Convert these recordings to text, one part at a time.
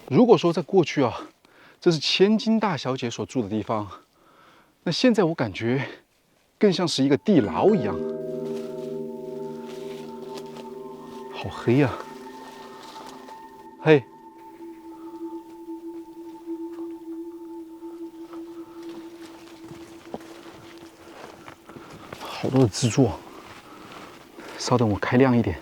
如果说在过去啊，这是千金大小姐所住的地方，那现在我感觉更像是一个地牢一样。好黑呀！嘿，好多的蜘蛛啊！稍等，我开亮一点。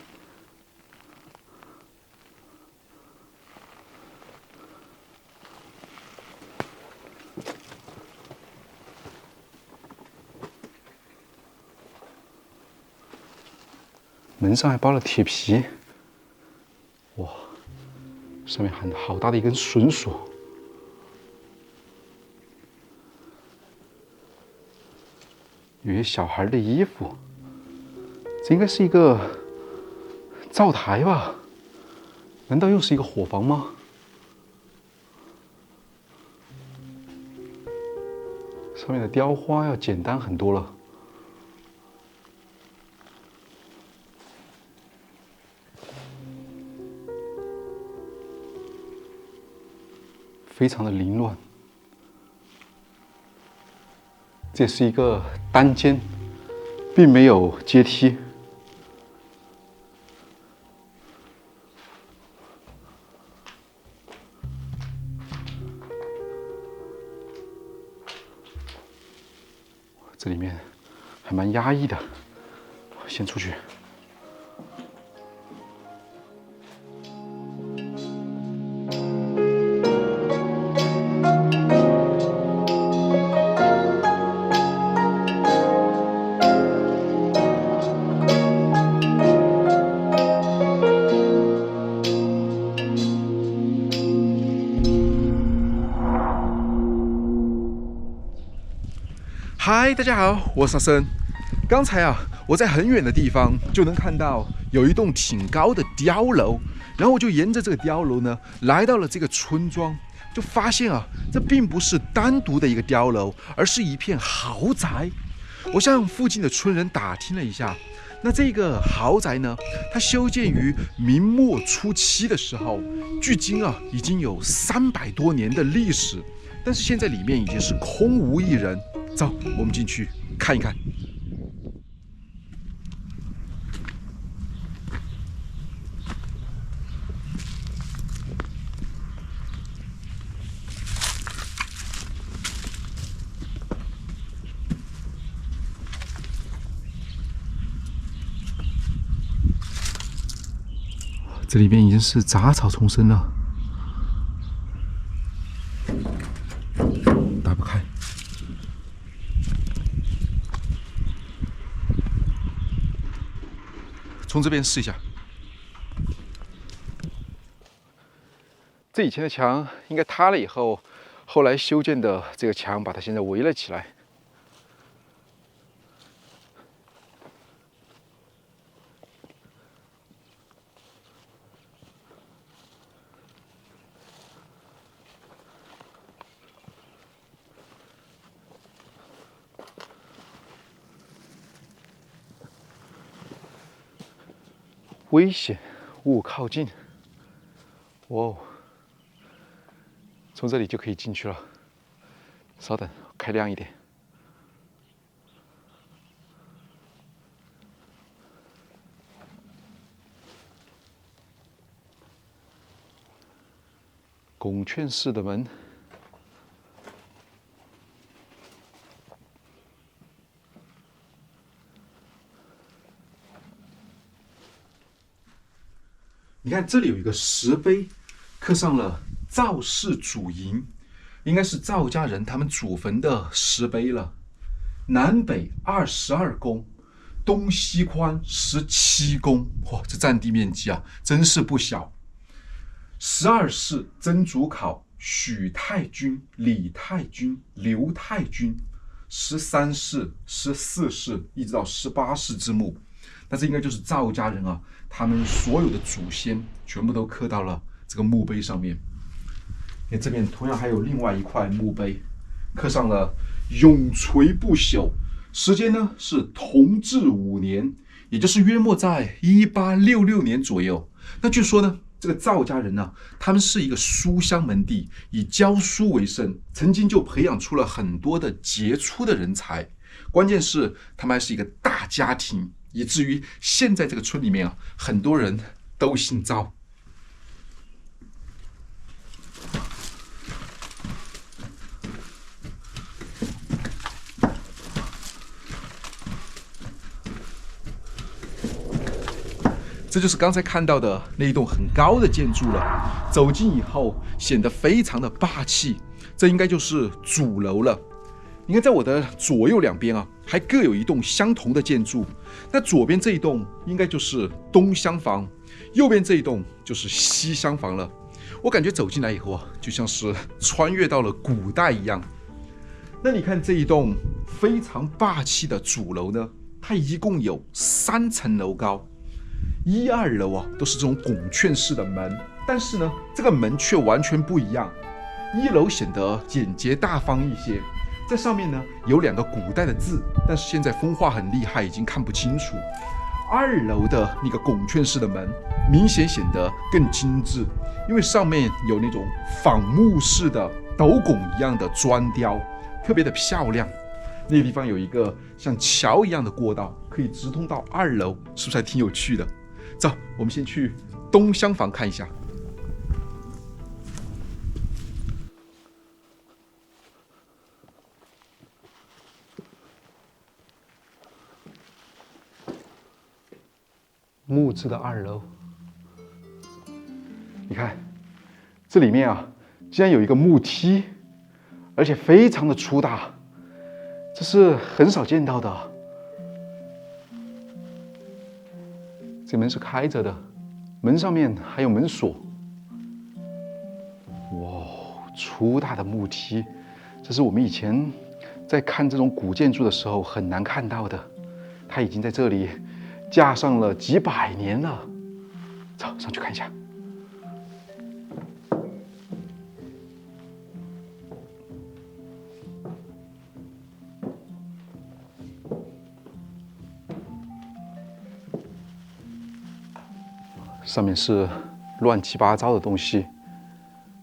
门上还包了铁皮，哇，上面还好大的一根绳索。有些小孩的衣服，这应该是一个灶台吧？难道又是一个伙房吗？上面的雕花要简单很多了。非常的凌乱，这是一个单间，并没有阶梯。这里面还蛮压抑的，先出去。嗨，大家好，我是阿森。刚才啊，我在很远的地方就能看到有一栋挺高的碉楼，然后我就沿着这个碉楼呢，来到了这个村庄，就发现啊，这并不是单独的一个碉楼，而是一片豪宅。我向附近的村人打听了一下，那这个豪宅呢，它修建于明末初期的时候，距今啊已经有300多年的历史，但是现在里面已经是空无一人。走，我们进去看一看。这里边已经是杂草丛生了，打不开。从这边试一下。这以前的墙应该塌了以后，后来修建的这个墙把它现在围了起来。危险，勿靠近。哦，从这里就可以进去了。稍等，开亮一点。拱券式的门。你看，这里有一个石碑，刻上了“赵氏祖茔”，应该是赵家人他们祖坟的石碑了。南北22宫，东西宽17宫，哇，这占地面积啊，真是不小。12世曾祖考、许太君、李太君、刘太君，13世、14世一直到18世之墓。那这应该就是赵家人啊，他们所有的祖先全部都刻到了这个墓碑上面。你看这边同样还有另外一块墓碑，刻上了“永垂不朽”，时间呢是同治5年，也就是约莫在1866年左右。那据说呢，这个赵家人呢，他们是一个书香门第，以教书为生，曾经就培养出了很多的杰出的人才。关键是他们还是一个大家庭，以至于现在这个村里面啊，很多人都姓赵。这就是刚才看到的那一栋很高的建筑了。走近以后，显得非常的霸气。这应该就是主楼了。你看，在我的左右两边啊，还各有一栋相同的建筑。那左边这一栋应该就是东厢房，右边这一栋就是西厢房了。我感觉走进来以后啊，就像是穿越到了古代一样。那你看这一栋非常霸气的主楼呢，它一共有3层楼高。1、2楼啊，都是这种拱券式的门，但是呢，这个门却完全不一样。1楼显得简洁大方一些，在上面呢有2个古代的字，但是现在风化很厉害，已经看不清楚。2楼的那个拱券式的门，明显显得更精致，因为上面有那种仿木式的斗拱一样的砖雕，特别的漂亮。那个地方有一个像桥一样的过道，可以直通到2楼，是不是还挺有趣的？走，我们先去东厢房看一下。木质的2楼，你看，这里面啊，竟然有一个木梯，而且非常的粗大，这是很少见到的。这门是开着的，门上面还有门锁。哇，粗大的木梯，这是我们以前在看这种古建筑的时候很难看到的。它已经在这里架上了几百年了。走，上去看一下。上面是乱七八糟的东西，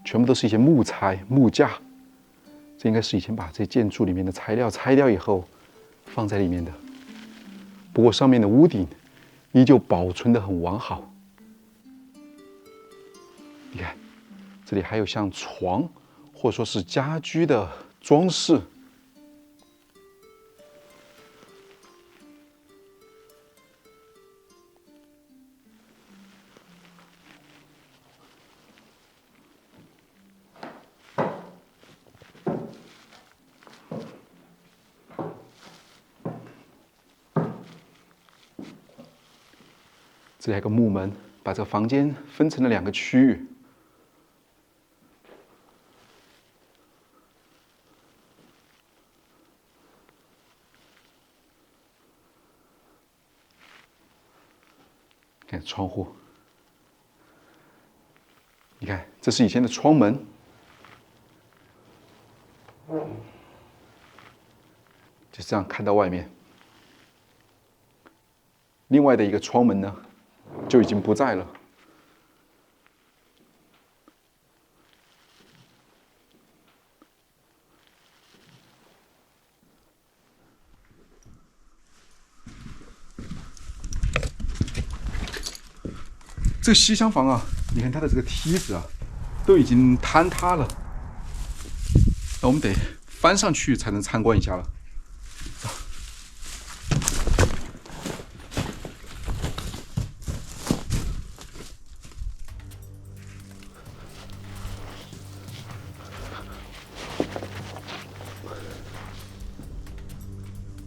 全部都是一些木材、木架。这应该是以前把这建筑里面的材料拆掉以后放在里面的。不过上面的屋顶依旧保存得很完好。你看，这里还有像床或者说是家居的装饰。这里还有个木门，把这个房间分成了2个区域。看窗户，你看，这是以前的窗门，就这样看到外面。另外的一个窗门呢，就已经不在了。这个西厢房啊，你看它的这个梯子啊，都已经坍塌了。那我们得翻上去才能参观一下了。走。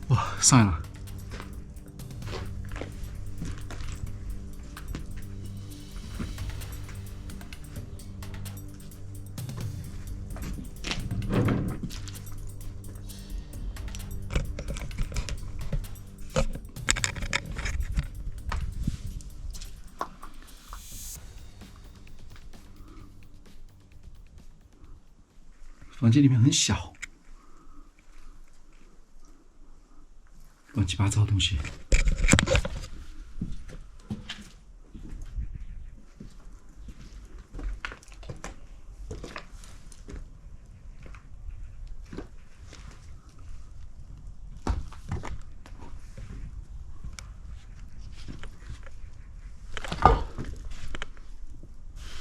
哇，上来了。房间里面很小，乱七八糟的东西。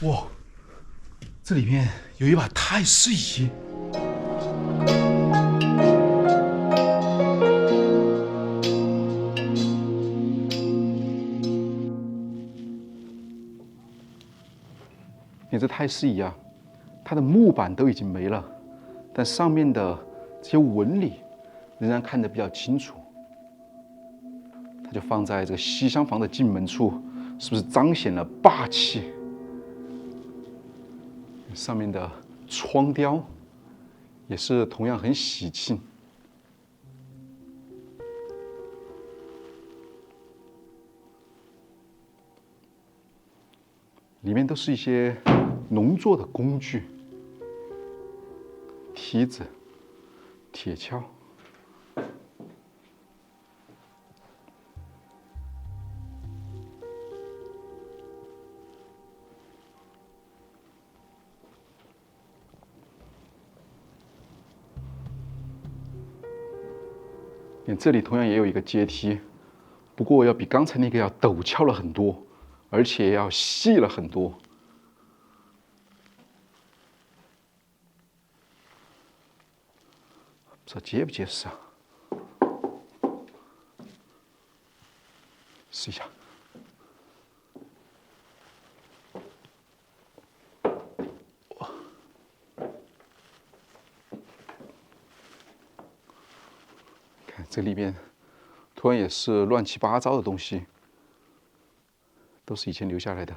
哇，这里面有一把太师椅。你这太师椅啊，它的木板都已经没了，但上面的这些纹理仍然看得比较清楚。它就放在这个西厢房的进门处，是不是彰显了霸气？上面的窗雕也是同样很喜庆。里面都是一些农作的工具，梯子、铁锹。这里同样也有一个阶梯，不过要比刚才那个要陡峭了很多，而且要细了很多。不知道结不结实啊？试一下。这里边突然也是乱七八糟的东西，都是以前留下来的。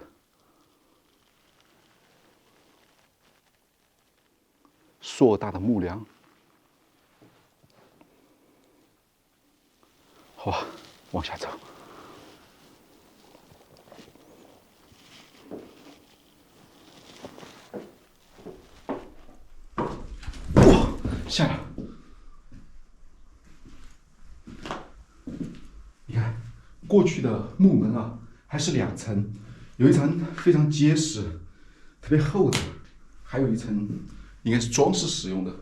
硕大的木梁，好吧，往下走。哇，下来了。过去的木门啊，还是2层，有一层非常结实，特别厚的，还有一层应该是装饰使用的。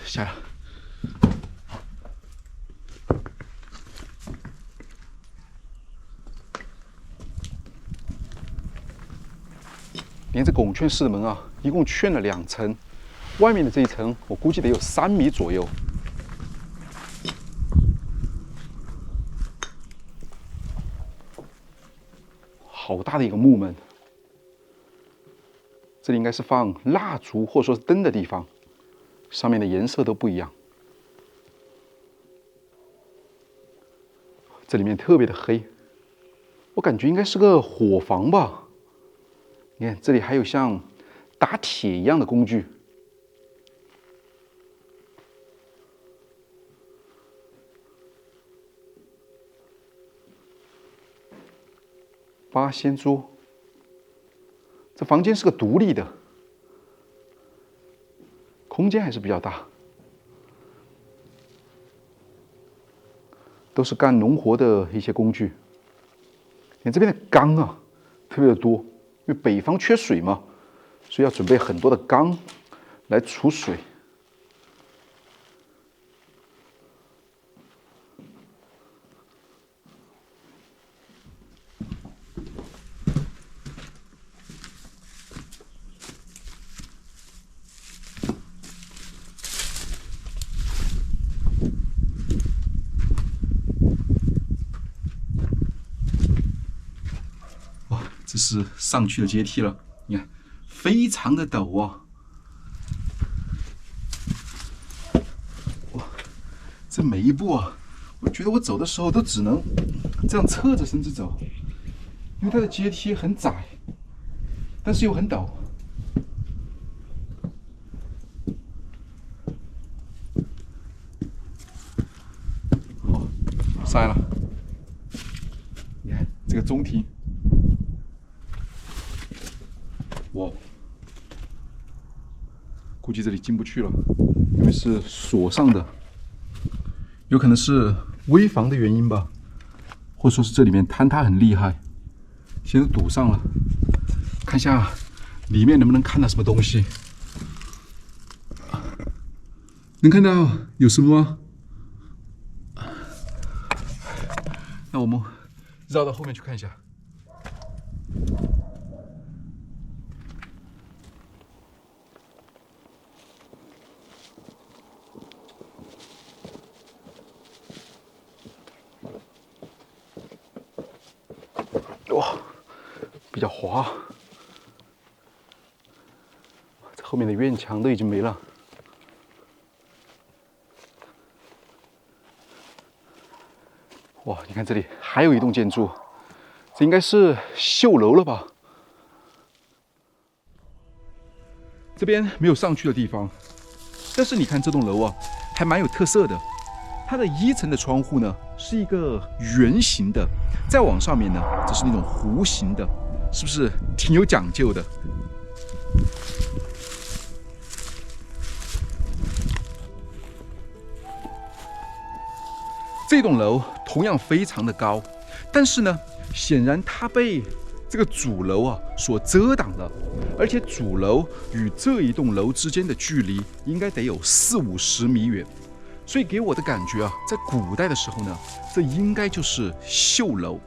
下来。连这拱券式的门啊，一共券了2层，外面的这一层我估计得有3米左右。好大的一个木门，这里应该是放蜡烛或者说是灯的地方，上面的颜色都不一样。这里面特别的黑，我感觉应该是个伙房吧。你看，这里还有像打铁一样的工具，八仙桌。这房间是个独立的，空间还是比较大，都是干农活的一些工具。你看这边的缸啊，特别的多。因为北方缺水嘛，所以要准备很多的缸来储水。哇，这是上去的阶梯了，你看，非常的陡啊！哇，这每一步啊，我觉得我走的时候都只能这样侧着身子走，因为它的阶梯很窄，但是又很陡。好，上来了。你看这个中庭。哇，估计这里进不去了，因为是锁上的，有可能是危房的原因吧。或者说是这里面坍塌很厉害，现在堵上了。看一下里面能不能看到什么东西？能看到有什么吗？那我们绕到后面去看一下。哇，比较滑。这后面的院墙都已经没了。哇，你看这里还有一栋建筑，这应该是绣楼了吧？这边没有上去的地方，但是你看这栋楼啊，还蛮有特色的。它的1层的窗户呢是一个圆形的，再往上面呢则是那种弧形的，是不是挺有讲究的？这栋楼同样非常的高，但是呢，显然它被这个主楼啊所遮挡了，而且主楼与这一栋楼之间的距离应该得有40-50米远，所以给我的感觉啊，在古代的时候呢，这应该就是绣楼。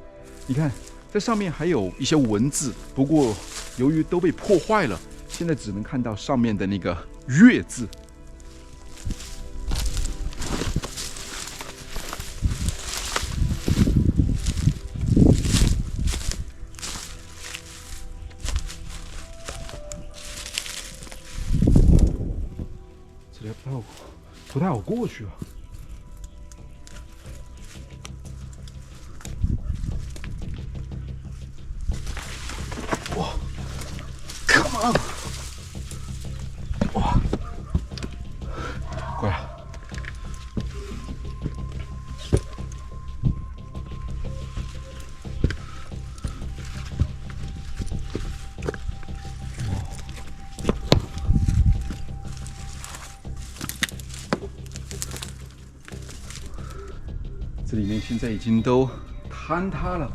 你看，在上面还有一些文字，不过由于都被破坏了，现在只能看到上面的那个“月”字。这里不太好过去啊。哇 ，Come on！ 哇，过来。这里面现在已经都坍塌了。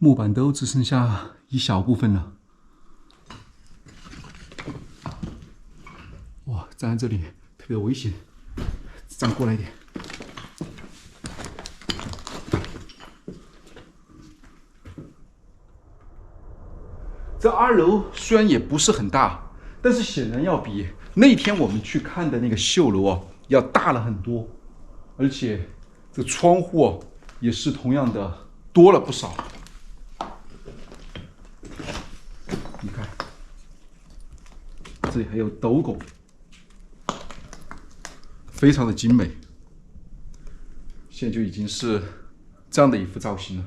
木板都只剩下一小部分了。哇，站在这里特别危险，站过来一点。这2楼虽然也不是很大，但是显然要比那天我们去看的那个绣楼啊要大了很多，而且这窗户啊也是同样的多了不少。你看，这里还有斗拱，非常的精美。现在就已经是这样的一幅造型了。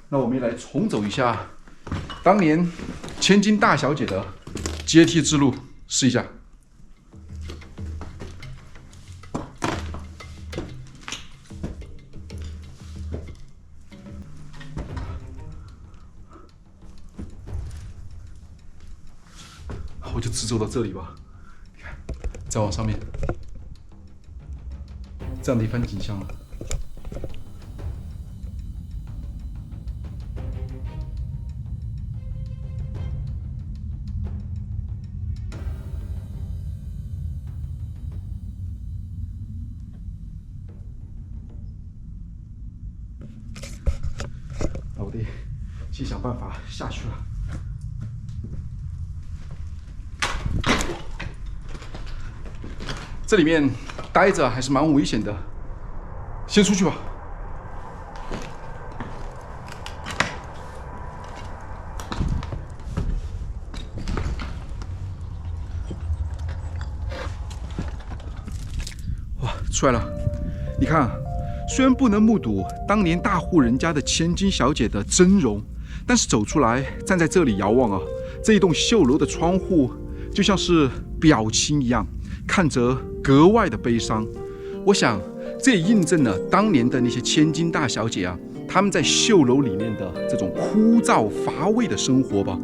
那我们也来重走一下当年千金大小姐的阶梯之路，试一下。我就直走到这里吧。你看，再往上面，这样的一番景象了。那我得去想办法下去了。这里面待着还是蛮危险的，先出去吧。出来了。你看啊，虽然不能目睹当年大户人家的千金小姐的真容，但是走出来，站在这里遥望啊，这一栋绣楼的窗户就像是表情一样，看着格外的悲伤。我想，这也印证了当年的那些千金大小姐啊，她们在绣楼里面的这种枯燥乏味的生活吧。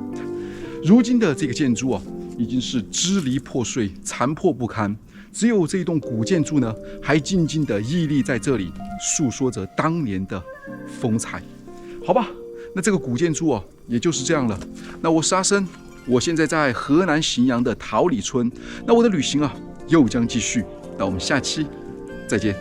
如今的这个建筑啊，已经是支离破碎、残破不堪。只有这一栋古建筑呢，还静静地屹立在这里，诉说着当年的风采。好吧，那这个古建筑啊，也就是这样了。那我是阿生，我现在在河南荥阳的桃李村。那我的旅行啊，又将继续。那我们下期再见。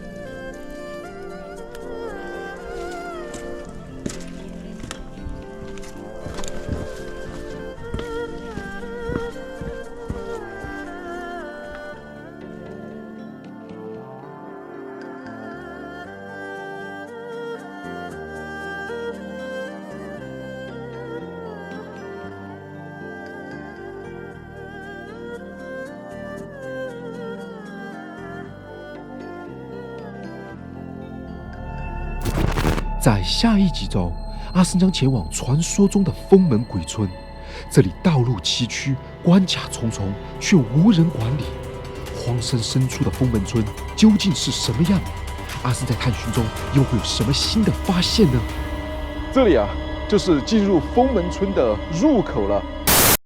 在下一集中，阿生将前往传说中的封门鬼村。这里道路崎岖，关卡重重，却无人管理。荒山深处的封门村究竟是什么样？阿生在探寻中又会有什么新的发现呢？这里啊，就是进入封门村的入口了。